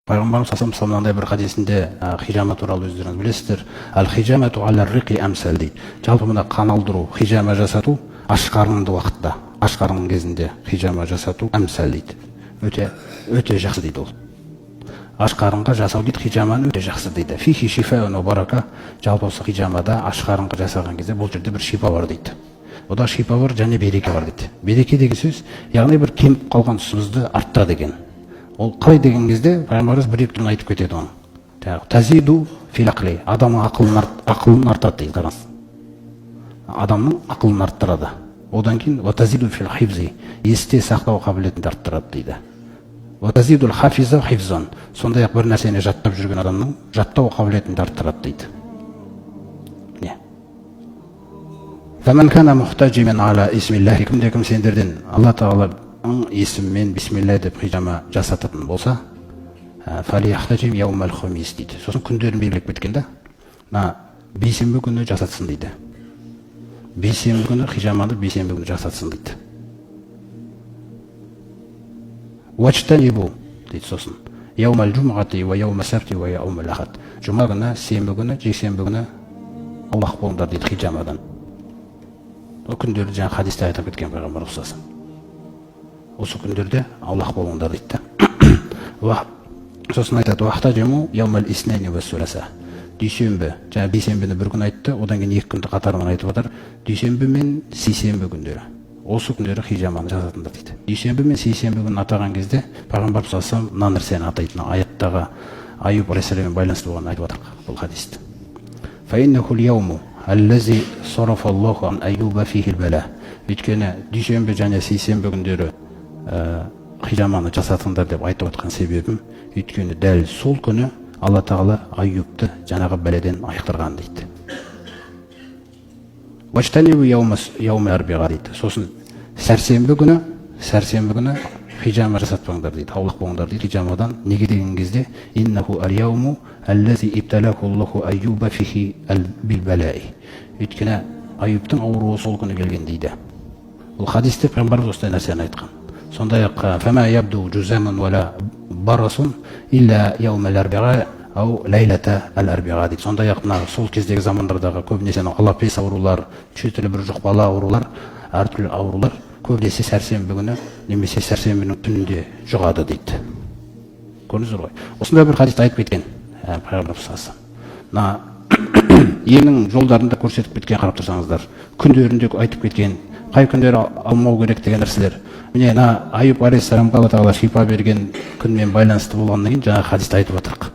Пайғамбарымыз саллаллаху мынандай бір хадисінде хижама туралы өздеріңіз білесіздер. Ал-хижамату алар-риқи амсал дейді. Жалпы мына қан алдыру, хижама жасату аш қарынды уақытта, аш қарынның кезінде хижама жасату амсал дейді. Өте жақсы дейді ол. Аш қарынға жасау дейді, хижаманы өте жақсы дейді. Фихи шифаун ва барака. Жалпы осы хижамада аш қарынға жасаған кезде бұл жерде бір шипа бар дейді. Ода шипа бар және береке бар дейді. Береке деген сөз, яғни бір кеміп қалған тұсымызды арттырады деген. Ол қалай деген кезде пайғамбарымыз бір-екі түрін айтып кетеді оны. Тазиду фил ақли. Адамның ақылын артады дейді, қараңыз. Адамның ақылын арттырады. Одан кейін ва тазиду фил хифзи. Есте сақтау қабілетін арттырады дейді. Ва тазидул хафиза хифзан. Сондай-ақ бір нәрсені жаттап жүрген адамның жаттау қабілетін арттырады дейді. Не? Фаман кана мухтажимен ала исмиллахи. Кім сендерден Алла Тағаланың есімімен бисмилла деп хижама жасататын болса, фалияхтажим яумал хумис дейді. Сосын күндерін белгілеп кеткен да, бейсенбі күні жасатсын дейді. Бейсенбі күні хижаманы бейсенбі күні жасатсын дейді. Уачтанибу дейді сосын. Яумал жумғати ва яумал сабти ва яумал ахад. Жұма күні, сенбі күні, жексенбі күні аулақ болыңдар дейді хижамадан. Ол күндерді жаңа хадисте айтып кеткен пайғамбар ұқсасын. Осы күндерде аулақ болыңдар дейді. Сосын айтады, уахтажиму яумал иснайни ва суласа. Дүйсенбі, жаңа бейсенбіні бір күн айтты, одан кейін екі күнді қатарынан айтып отыр. Дүйсенбі мен сейсенбі күндері. Осы күндері хижаманы жасатыңдар дейді. Дүйсенбі мен сейсенбі күнін атаған кезде пайғамбар саллаллаху мына нәрсені атайтын аяттағы Аюб алейхиссаламмен байланысты болғанын айтып отыр бұл хадисті. Фаиннахул яуму аллази сарафаллаху ан Аюба фихил бала. Өйткені дүйсенбі және сейсенбі күндері хижаманы жасатыңдар деп айтып отқан себебім, өйткені дәл сол күні Алла Тағала Аюбты жаңағы бәледен айықтырған дейді. Уачтанибу яумал арбиға дейді. Сосын сәрсенбі күні хижама жасатпаңдар дейді, аулақ болыңдар дейді хижамадан. Неге деген кезде иннаху ал-яуму аллази ибталаху Аллаху Аюба фихи бил балаи. Өйткені Аюбтың ауруы сол күні келген дейді. Бұл хадисте пайғамбарымыз осындай нәрсені айтқан. Сондай-ақ фама ябду жузамун вала барасун илля яумал арбиға ау лайлата ал-арбиға дейді. Сондай-ақ сол кездегі замандардағы көбінесе алапес аурулар, шетілі бір жұқпалы аурулар, әртүрлі аурулар көбінесе сәрсенбі күні немесе сәрсенбінің түнінде жұғады дейді. Көрдіңіздер ғой. Осындай бір хадисте айтып кеткен пайғамбарымыз саллаллаху емнің жолдарында көрсетіп кеткен, қарап тұрсаңыздар, күндерінде айтып кеткен, қай күндері алмау керек деген нәрселер. Міне Аюб алейхиссаламға Алла Тағала шипа берген күнмен байланысты болғаннан кейін жаңағы хадисте айтып отырық.